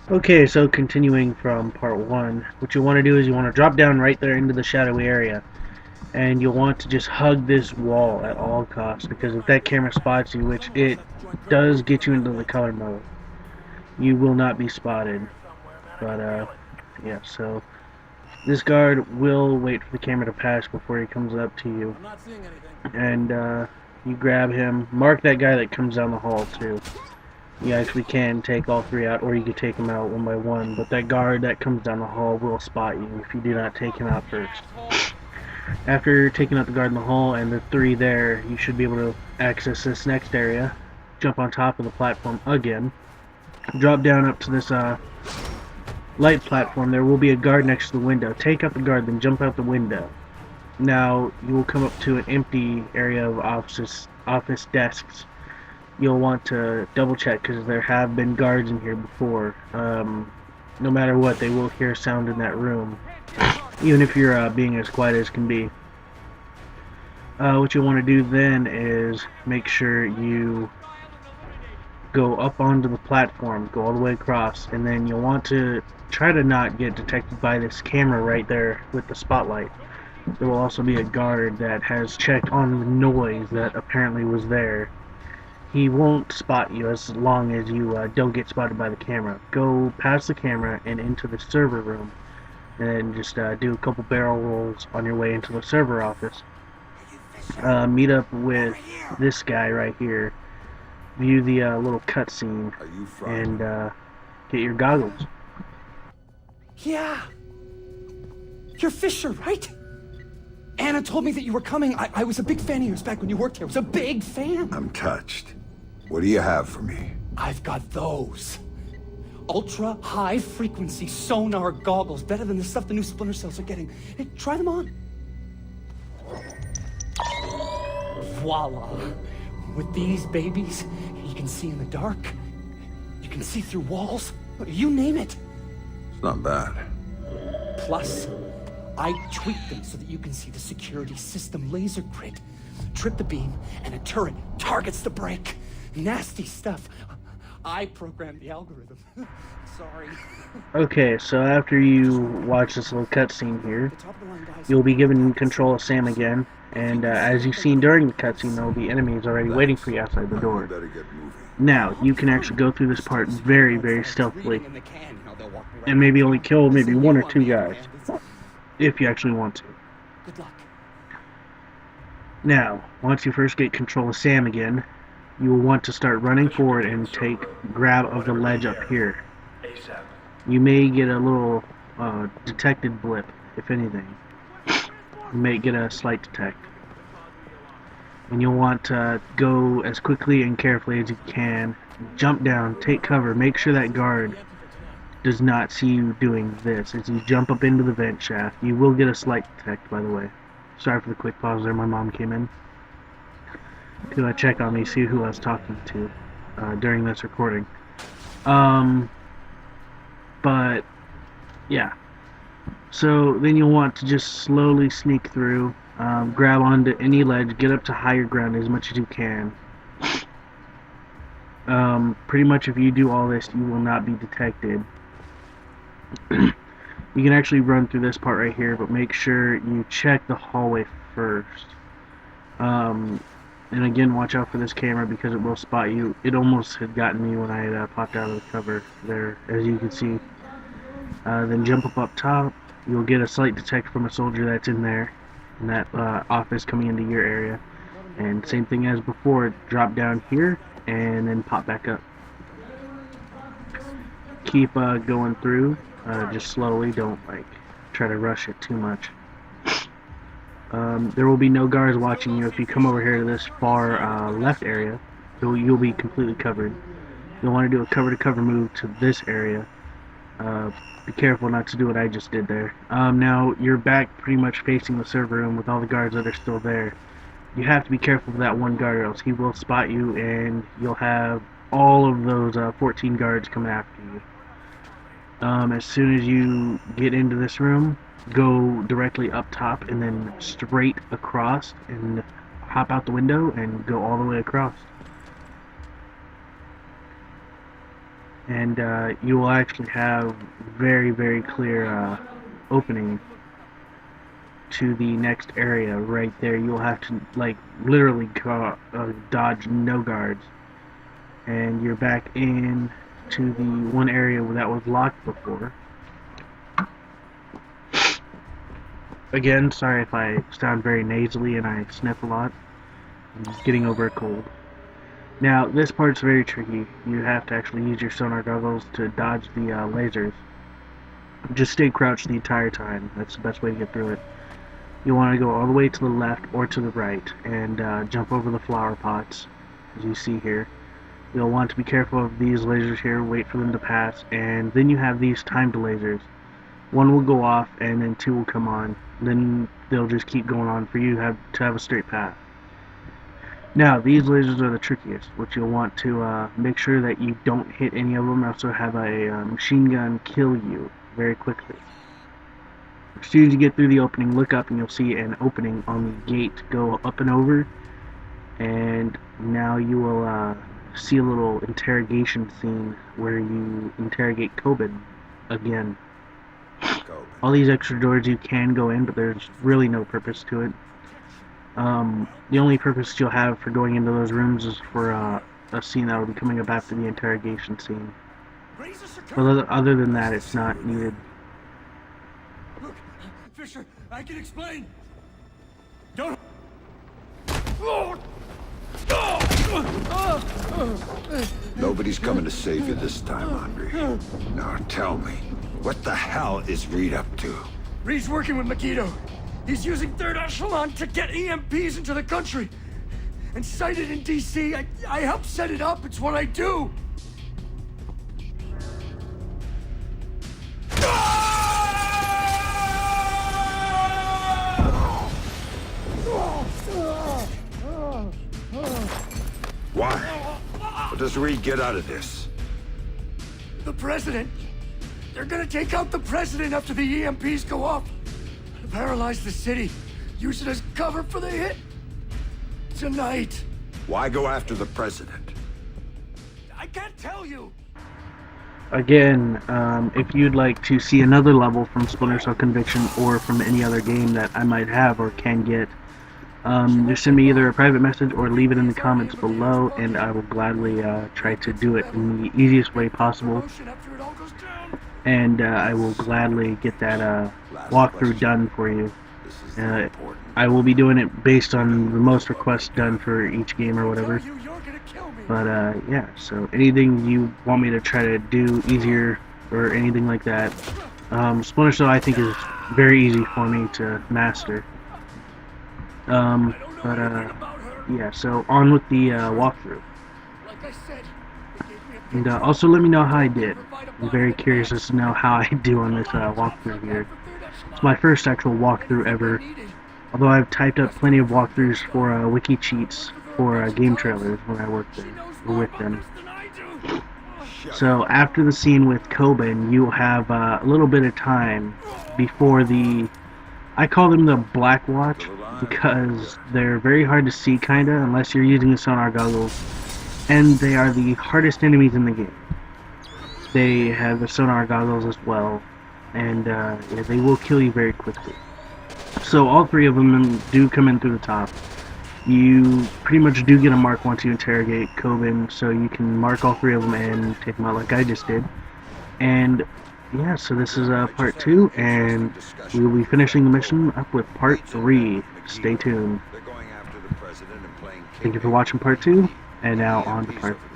Okay, so continuing from part one, what you want to do is you want to drop down right there into the shadowy area, and you'll want to just hug this wall at all costs, because if that camera spots you, which it does get you into the color mode, you will not be spotted. But, yeah, so this guard will wait for the camera to pass before he comes up to you, and, you grab him, mark that guy that comes down the hall, too. You actually can take all three out, or you can take them out one by one, but that guard that comes down the hall will spot you if you do not take him out first. After taking out the guard in the hall and the three there, you should be able to access this next area, jump on top of the platform again, drop down up to this light platform. There will be a guard next to the window. Take out the guard, then jump out the window. Now you will come up to an empty area of office desks. You'll want to double check because there have been guards in here before. No matter what, they will hear sound in that room, even if you're being as quiet as can be. What you want to do then is make sure you go up onto the platform, go all the way across, and then you'll want to try to not get detected by this camera right there with the spotlight. There will also be a guard that has checked on the noise that apparently was there. He won't spot you as long as you don't get spotted by the camera. Go past the camera and into the server room, and just do a couple barrel rolls on your way into the server office. Meet up with this guy right here. View the little cutscene and get your goggles. Yeah! You're Fisher, right? Anna told me that you were coming. I was a big fan of yours back when you worked here. I was a big fan. I'm touched. What do you have for me? I've got those. Ultra high frequency sonar goggles. Better than the stuff the new Splinter cells are getting. Hey, try them on. Voila. With these babies, you can see in the dark. You can see through walls. You name it. It's not bad. Plus, I tweaked them so that you can see the security system laser grid. Trip the beam, and a turret targets the break. Nasty stuff. I programmed the algorithm. Sorry. Okay, so after you watch this little cutscene here, you'll be given control of Sam again, and as you've seen during the cutscene, there will be enemies already waiting for you outside the door. Now, you can actually go through this part very, very stealthily, and maybe only kill maybe one or two guys, if you actually want to. Good luck. Now, once you first get control of Sam again, you will want to start running forward and take grab of the ledge up here. You may get a little detected blip, if anything. You may get a slight detect. And you'll want to go as quickly and carefully as you can. Jump down, take cover, make sure that guard does not see you doing this. As you jump up into the vent shaft, you will get a slight detect, by the way. Sorry for the quick pause there, my mom came in to check on me, see who I was talking to during this recording. But yeah, so then you'll want to just slowly sneak through, grab onto any ledge, get up to higher ground as much as you can. Pretty much if you do all this, you will not be detected. You can actually run through this part right here, but make sure you check the hallway first. And again, watch out for this camera because it will spot you. It almost had gotten me when I had popped out of the cover there, as you can see. Then jump up top. You'll get a slight detect from a soldier that's in there, in that office coming into your area. And same thing as before, drop down here and then pop back up. Keep going through, just slowly. Don't try to rush it too much. There will be no guards watching you if you come over here to this far left area. You'll be completely covered. You'll want to do a cover-to-cover move to this area. Be careful not to do what I just did there. Now, you're back pretty much facing the server room with all the guards that are still there. You have to be careful of that one guard, or else he will spot you, and you'll have all of those 14 guards coming after you. As soon as you get into this room, go directly up top and then straight across and hop out the window and go all the way across. and you will actually have very, very clear opening to the next area right there. You'll have to like literally dodge no guards, and you're back in to the one area that was locked before. Again, sorry if I sound very nasally and I sniff a lot. I'm just getting over a cold. Now, this part's very tricky. You have to actually use your sonar goggles to dodge the lasers. Just stay crouched the entire time. That's the best way to get through it. You want to go all the way to the left or to the right and jump over the flower pots, as you see here. You'll want to be careful of these lasers here, wait for them to pass, and then you have these timed lasers. One will go off and then two will come on. Then they'll just keep going on for you to have a straight path. Now, these lasers are the trickiest, which you'll want to make sure that you don't hit any of them, also have a machine gun kill you very quickly. As soon as you get through the opening, look up and you'll see an opening on the gate go up and over, and now you will see a little interrogation scene where you interrogate Coben again. All these extra doors you can go in, but there's really no purpose to it. The only purpose you'll have for going into those rooms is for a scene that will be coming up after the interrogation scene. But other than that, it's not needed. Look, Fisher, I can explain. Don't. Nobody's coming to save you this time, Andre. Now tell me, what the hell is Reed up to? Reed's working with Megiddo. He's using third echelon to get EMPs into the country. And sighted in DC, I help set it up. It's what I do. Why? What does Reed get out of this? The president. They're gonna take out the president after the EMPs go off. Paralyze the city. Use it as cover for the hit. Tonight. Why go after the president? I can't tell you. Again, if you'd like to see another level from Splinter Cell Conviction or from any other game that I might have or can get, just send me either a private message or leave it in the comments below, and I will gladly try to do it in the easiest way possible. And I will gladly get that walkthrough done for you. I will be doing it based on the most requests done for each game or whatever. But yeah, so anything you want me to try to do easier or anything like that, Splinter Cell I think is very easy for me to master. Yeah, so on with the walkthrough. And also let me know how I did. I'm very curious as to know how I do on this walkthrough here. It's my first actual walkthrough ever, although I've typed up plenty of walkthroughs for wiki cheats for game trailers when I worked there, or with them. So after the scene with Coben, you'll have a little bit of time before I call them the Black Watch, because they're very hard to see kinda, unless you're using the sonar goggles, and they are the hardest enemies in the game. They have the sonar goggles as well, and yeah, they will kill you very quickly. So all three of them do come in through the top. You pretty much do get a mark once you interrogate Coben, so you can mark all three of them and take them out like I just did. And yeah, so this is part 2, and we will be finishing the mission up with part 3. Stay tuned. Thank you for watching part 2, and now on to part 3.